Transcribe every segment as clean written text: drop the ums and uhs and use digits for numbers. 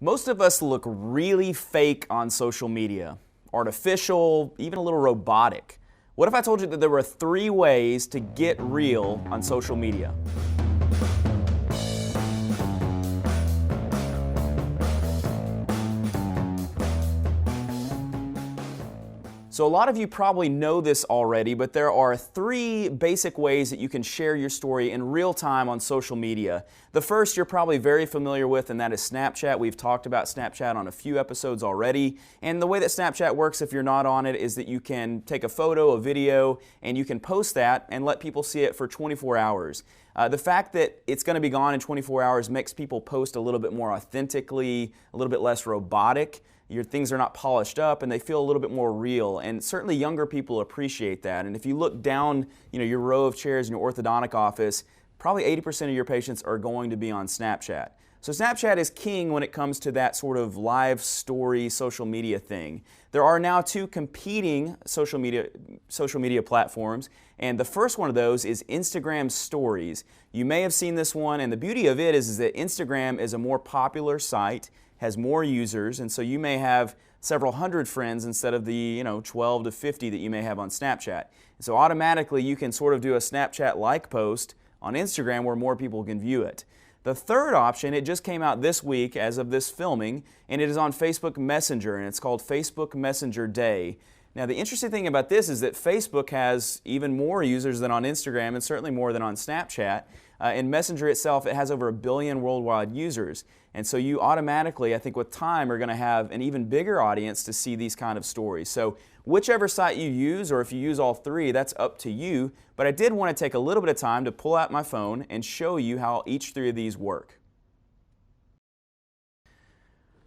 Most of us look really fake on social media, artificial, even a little robotic. What if I told you that there were 3 ways to get real on social media? So a lot of you probably know this already, but there are 3 basic ways that you can share your story in real time on social media. The first you're probably very familiar with, and that is Snapchat. We've talked about Snapchat on a few episodes already. And the way that Snapchat works, if you're not on it, is that you can take a photo, a video, and you can post that and let people see it for 24 hours. The fact that it's going to be gone in 24 hours makes people post a little bit more authentically, a little bit less robotic. Your things are not polished up and they feel a little bit more real, and certainly younger people appreciate that. And if you look down your row of chairs in your orthodontic office, probably 80% of your patients are going to be on Snapchat. So Snapchat is king when it comes to that sort of live story social media thing. There are now 2 competing social media platforms, and the first one of those is Instagram Stories. You may have seen this one, and the beauty of it is that Instagram is a more popular site, has more users, and so you may have several hundred friends instead of the 12 to 50 that you may have on Snapchat. And so automatically you can sort of do a Snapchat-like post on Instagram where more people can view it. The third option, it just came out this week as of this filming, and it is on Facebook Messenger, and it's called Facebook Messenger Day. Now the interesting thing about this is that Facebook has even more users than on Instagram, and certainly more than on Snapchat. In Messenger itself, it has over 1 billion worldwide users. And so you automatically, I think with time, are going to have an even bigger audience to see these kind of stories. So whichever site you use, or if you use all 3, that's up to you. But I did want to take a little bit of time to pull out my phone and show you how each 3 of these work.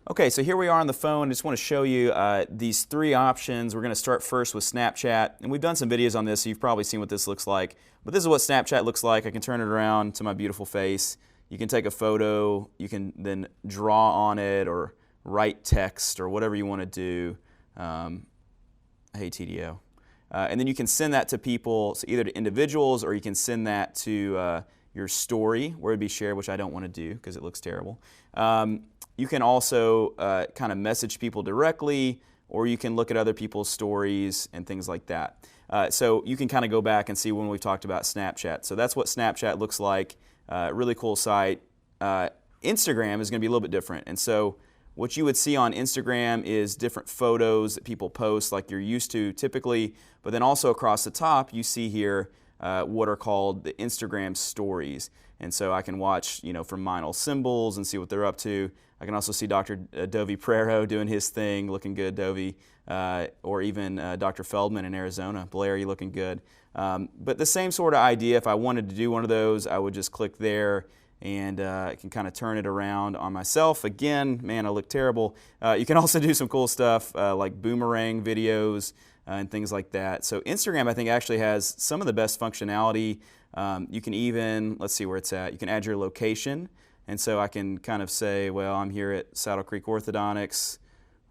Okay, so here we are on the phone. I just want to show you these 3 options. We're going to start first with Snapchat. And we've done some videos on this, so you've probably seen what this looks like. But this is what Snapchat looks like. I can turn it around to my beautiful face. You can take a photo. You can then draw on it or write text or whatever you want to do. Hey, TDO. And then you can send that to people, so either to individuals, or you can send that to your story where it'd be shared, which I don't want to do because it looks terrible. You can also kind of message people directly, or you can look at other people's stories and things like that. So you can kind of go back and see when we've talked about Snapchat. So that's what Snapchat looks like. Really cool site. Instagram is going to be a little bit different. And so what you would see on Instagram is different photos that people post like you're used to typically, but then also across the top you see here what are called the Instagram stories. And so I can watch, from Minal Symbols and see what they're up to. I can also see Dr. Dovey Prero doing his thing, looking good, Dovey, or even Dr. Feldman in Arizona. Blair, you looking good. But the same sort of idea, if I wanted to do one of those, I would just click there and I can kind of turn it around on myself. Again, man, I look terrible. You can also do some cool stuff like boomerang videos and things like that. So Instagram, I think, actually has some of the best functionality. You can even, let's see where it's at, you can add your location. And so I can kind of say, well, I'm here at Saddle Creek Orthodontics.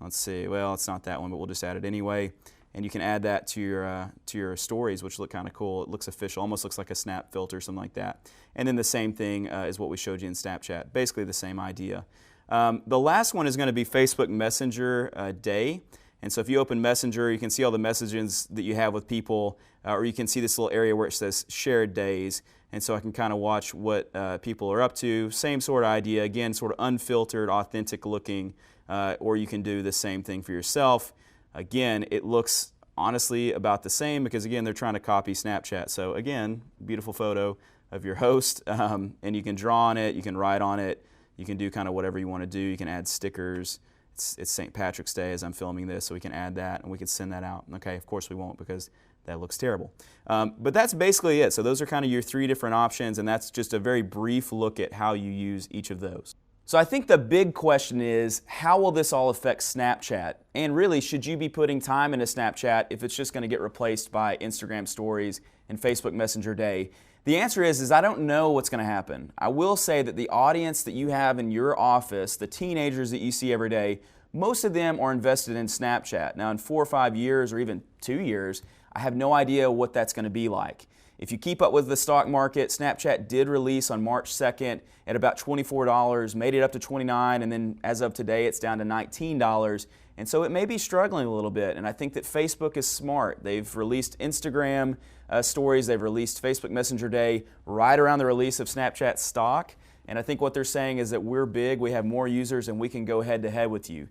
Let's see, well, it's not that one, but we'll just add it anyway. And you can add that to your stories, which look kind of cool. It looks official, almost looks like a snap filter, something like that. And then the same thing is what we showed you in Snapchat, basically the same idea. The last one is going to be Facebook Messenger Day. And so if you open Messenger, you can see all the messages that you have with people, or you can see this little area where it says shared days. And so I can kind of watch what people are up to. Same sort of idea, again, sort of unfiltered, authentic looking, or you can do the same thing for yourself. Again, it looks honestly about the same because, again, they're trying to copy Snapchat. So again, beautiful photo of your host, and you can draw on it, you can write on it, you can do kind of whatever you want to do. You can add stickers. It's St. Patrick's Day as I'm filming this, so we can add that and we can send that out. Okay, of course we won't because that looks terrible. But that's basically it. So those are kind of your 3 different options, and that's just a very brief look at how you use each of those. So I think the big question is, how will this all affect Snapchat? And really, should you be putting time into Snapchat if it's just going to get replaced by Instagram Stories and Facebook Messenger Day? The answer is I don't know what's going to happen. I will say that the audience that you have in your office, the teenagers that you see every day, most of them are invested in Snapchat. Now in 4 or 5 years or even 2 years, I have no idea what that's going to be like. If you keep up with the stock market, Snapchat did release on March 2nd at about $24, made it up to $29, and then as of today it's down to $19. And so it may be struggling a little bit, and I think that Facebook is smart. They've released Instagram stories, they've released Facebook Messenger Day right around the release of Snapchat stock, and I think what they're saying is that we're big, we have more users, and we can go head to head with you.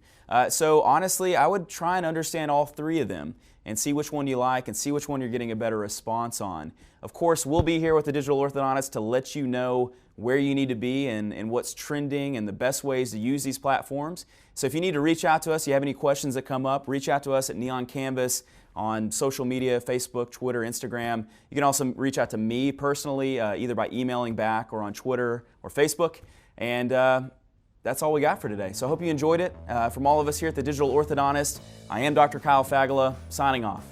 So honestly, I would try and understand all three of them and see which one you like and see which one you're getting a better response on. Of course, we'll be here with the Digital Orthodontist to let you know where you need to be and what's trending and the best ways to use these platforms. So if you need to reach out to us, you have any questions that come up, reach out to us at Neon Canvas on social media, Facebook, Twitter, Instagram. You can also reach out to me personally, either by emailing back or on Twitter or Facebook. And that's all we got for today. So I hope you enjoyed it. From all of us here at the Digital Orthodontist, I am Dr. Kyle Fagala, signing off.